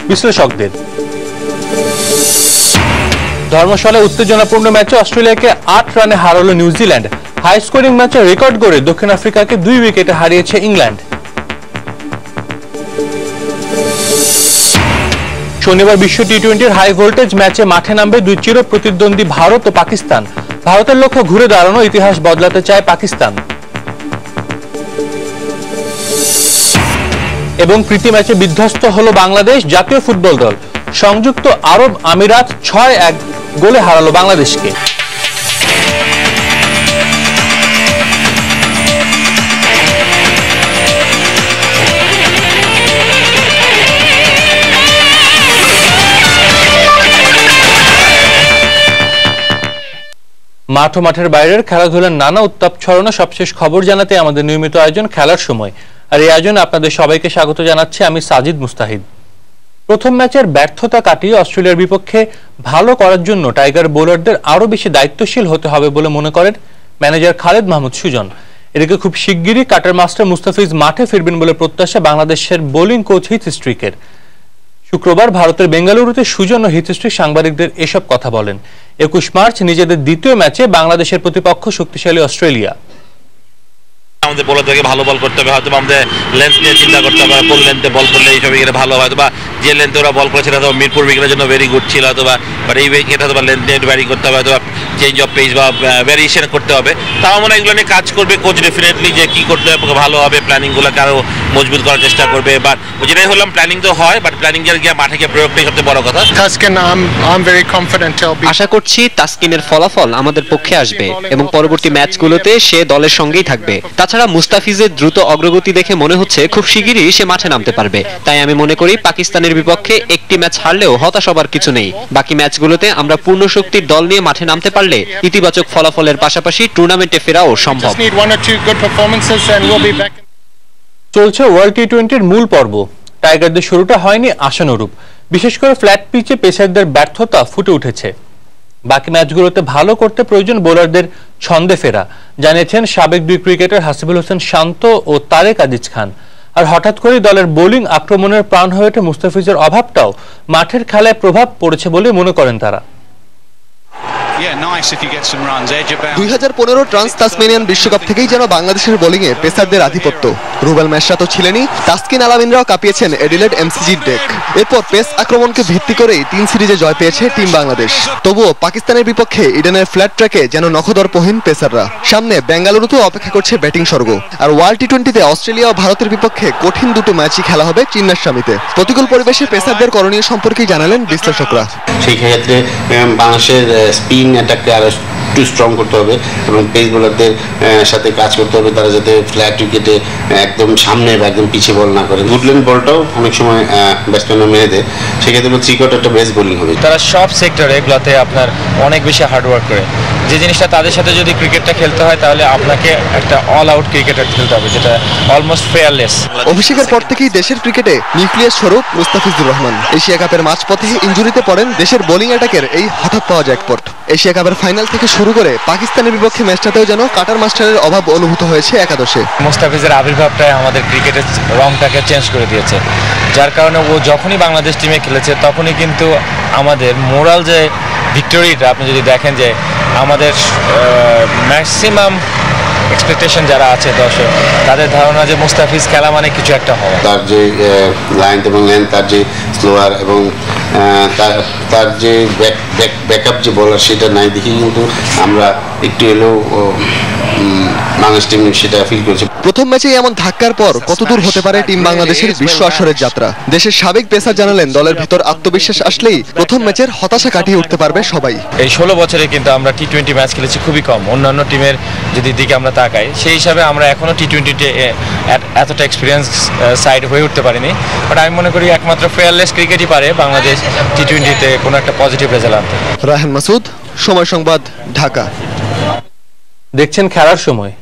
বিশ্লেষকদের। ধর্মশালায় উত্তেজনাপূর্ণ ম্যাচে অস্ট্রেলিয়াকে 8 রানে হারালো নিউজিল্যান্ড। হাই স্কোরিং ম্যাচে রেকর্ড গড়ে দক্ষিণ আফ্রিকাকে 2 উইকেটে হারিয়েছে ইংল্যান্ড। শনিবার বিশ্ব টি-20-র হাই ভোল্টেজ ম্যাচে মাঠে নামবে দুই চির প্রতিদ্বন্দ্বী ভারত ও পাকিস্তান। ভারতের লক্ষ্য ঘুরে দাঁড়ানো, ইতিহাস বদলাতে চায় পাকিস্তান। এবং প্রীতি ম্যাচে বিধ্বস্ত হলো বাংলাদেশ জাতীয় ফুটবল দল। সংযুক্ত আরব আমিরাত 6-1 গোলে হারালো বাংলাদেশকে। মাঠ ও মাঠের বাইরের খেলাধুলার নানা উত্তাপ ছড়ানো সবশেষ খবর জানাতে আমাদের নিয়মিত আয়োজন খেলার সময়। আর এই আয়োজনে আপনাদের সবাইকে স্বাগত জানাচ্ছি আমি সাজিদ মুস্তাহিদ। প্রথম ম্যাচের ব্যর্থতা কাটিয়ে অস্ট্রেলিয়ার বিপক্ষে ভালো করার জন্য টাইগার বোলারদের আরো বেশি দায়িত্বশীল হতে হবে বলে মনে করেন ম্যানেজার খালেদ মাহমুদ সুজন। এদিকে খুব শিগগিরই কাটার মাস্টার মুস্তাফিজ মাঠে ফিরবেন বলে প্রত্যাশা বাংলাদেশের বোলিং কোচ হিথ স্ট্রিকের। শুক্রবার ভারতের বেঙ্গালুরুতে সুজন ও হিথ স্ট্রিক সাংবাদিকদের এসব কথা বলেন। 21 মার্চ নিজেদের দ্বিতীয় ম্যাচে বাংলাদেশের প্রতিপক্ষ শক্তিশালী অস্ট্রেলিয়া। আমাদের বোলারদেরকে ভালো বল করতে হবে, হয়তো আমাদের লেন্থ নিয়ে চিন্তা করতে হবে, কোন লেন্থে বল করলে এইসব উইকেটে ভালো, হয়তো বা যে লেন্থে ওরা বল করেছিল হয়তো মিরপুর উইকেটের জন্য ভেরি গুড ছিল, হয়তো বা এই উইকেট হয়তো বা লেন্থ নিয়ে ভ্যারি করতে হবে, হয়তো চেঞ্জ অফ পেস বা ভ্যারিয়েশন করতে হবে। তাও মনে হয় এগুলো নিয়ে কাজ করবে কোচ ডেফিনেটলি, যে কী করলে ভালো হবে, প্ল্যানিংগুলোকে আরও মজবুত করার চেষ্টা করবে। বাট যেটাই হলাম প্ল্যানিং তো হয়, বাট প্ল্যানিং গিয়ে মাঠে গিয়ে প্রয়োগটাই সবচেয়ে বড় কথা। আশা করছি তাসকিনের ফলাফল আমাদের পক্ষে আসবে এবং পরবর্তী ম্যাচগুলোতে সে দলের সঙ্গেই থাকবে। তাছাড়া মুস্তাফিজের দ্রুত অগ্রগতি দেখে মনে হচ্ছে খুব শিগগিরই সে মাঠে নামতে পারবে। তাই আমি মনে করি পাকিস্তানের বিপক্ষে একটি ম্যাচ হারলেও হতাশ হবার কিছু নেই। বাকি ম্যাচগুলোতে আমরা পূর্ণ শক্তির দল নিয়ে মাঠে নামতে পারলে ইতিবাচক ফলাফলের পাশাপাশি টুর্নামেন্টে ফেরাও সম্ভব। চলছে ওয়ার্ল্ড টি-20-র মূল পর্ব। টাইগারদের শুরুটা হয়নি আশানুরূপ। বিশেষ করে ফ্ল্যাট পিচে পেসারদের ব্যর্থতা ফুটে উঠেছে। বাকি ম্যাচগুলোতে ভালো করতে প্রয়োজন বোলারদের ছন্দে ফেরা, জানিয়েছেন সাবেক দুই ক্রিকেটার হাসিবুল হোসেন শান্ত ও তারেক আজিজ খান। আর হঠাৎ করে দলের বোলিং আক্রমণের প্রাণ হয়ে ওঠে মুস্তাফিজের অভাবটাও মাঠের খেলায় প্রভাব পড়েছে বলে মনে করেন তারা। 2015 ট্রান্স তাসমানিয়ান বিশ্বকাপ থেকেই যেন বাংলাদেশের বোলিংয়ে পেসারদের আধিপত্য। রুবেল মেশরা তো ছিলেনই, তাসকিন আলামিনরাও কাঁপিয়েছেন এডিলেড এমসিজির ডেক। এরপর পেস আক্রমণকে ভিত্তি করেই 3 সিরিজে জয় পেয়েছে টিম বাংলাদেশ। তবুও পাকিস্তানের বিপক্ষে ইডেনের ফ্ল্যাট ট্র্যাকে যেন নখদর্পহীন পেসাররা। সামনে বেঙ্গালুরুতেও অপেক্ষা করছে ব্যাটিং স্বর্গ। আর ওয়ার্ল্ড টি-20-তে অস্ট্রেলিয়া ও ভারতের বিপক্ষে কঠিন দুটো ম্যাচই খেলা হবে চিন্নাস্বামীতে। প্রতিকূল পরিবেশে পেসারদের করণীয় সম্পর্কেই জানালেন বিশ্লেষকরা। সেই ক্ষেত্রে বাংলাদেশের স্পিন অ্যাটাককে আরো একটু স্ট্রং করতে হবে এবং পেস বোলারদের সাথে কাজ করতে হবে, তারা যাতে ফ্ল্যাট উইকেটে একদম সামনে বা একদম পিছিয়ে বল না করে। গুডল্যান্ড বলটাও অনেক সময় ব্যাটসম্যানরা মেরে দেয়, সেক্ষেত্রে থ্রি-কোয়ার্ট একটা বেস্ট বোলিং হবে। তারা সব সেক্টরে এগুলোতে আপনার অনেক বেশি হার্ডওয়ার্ক করে। যে জিনিসটা তাদের সাথে যদি ক্রিকেটটা খেলতে হয় তাহলে আপনাকে একটা অল আউট ক্রিকেটার খেলতে হবে, যেটা অলমোস্ট ফেয়ারলেস। অভিষেকের পর থেকেই দেশের ক্রিকেটে নিউক্লিয়াস স্বরূপ মুস্তাফিজুর রহমান। এশিয়া কাপের মাঝপথে ইনজুরিতে পড়েন দেশের বোলিং অ্যাটাকের এই হঠাৎ পাওয়া জ্যাকপট। এশিয়া কাপের ফাইনাল থেকে শুরু করে পাকিস্তানের বিপক্ষে ম্যাচটাতেও যেন কাটার মাস্টারের অভাব অনুভূত হয়েছে একাদশে। মুস্তাফিজের আবির্ভাবটাই আমাদের ক্রিকেটের রংটাকে চেঞ্জ করে দিয়েছে, যার কারণে ও যখনই বাংলাদেশ টিমে খেলেছে তখনই কিন্তু আমাদের মোরাল যে ভিক্টোরিটা আপনি যদি দেখেন যে আমাদের ম্যাক্সিমাম এক্সপেকটেশন যারা আছে দর্শক তাদের ধারণা যে মুস্তাফিজ খেলা মানে কিছু একটা হওয়া। তার যে লাইন এবং লেন্থ, তার যে স্লোয়ার এবং তার যে ব্যাকআপ যে বলার সেটা নাই দেখি কিন্তু আমরা একটু এলেও বাংলাদেশ টিম সেটা ফিল করেছে। প্রথম ম্যাচেই এমন ধাক্কার পর কতদূর হতে পারে টিম বাংলাদেশের বিশ্ব আসরের যাত্রা। দেশের সাবেক পেসার জানালেন দলের ভিতর আত্মবিশ্বাস আসলেই প্রথম ম্যাচের হতাশা কাটিয়ে উঠতে পারবে সবাই। এই 16 বছরে কিন্তু আমরা টি-20 ম্যাচ খেলেছি খুবই কম। অন্যান্য টিমের যদি দিকে আমরা তাকাই সেই হিসাবে আমরা এখনো টি-20-তে এতটা এক্সপিরিয়েন্স সাইড হয়ে উঠতে পারিনি। বাট আমি মনে করি একমাত্র ফেয়ারলেস ক্রিকেটই পারে বাংলাদেশ টি-20-তে কোনো একটা পজিটিভ রেজাল্ট আনতে। রায়হান মাসুদ, সময় সংবাদ, ঢাকা। দেখছেন খেলার সময়।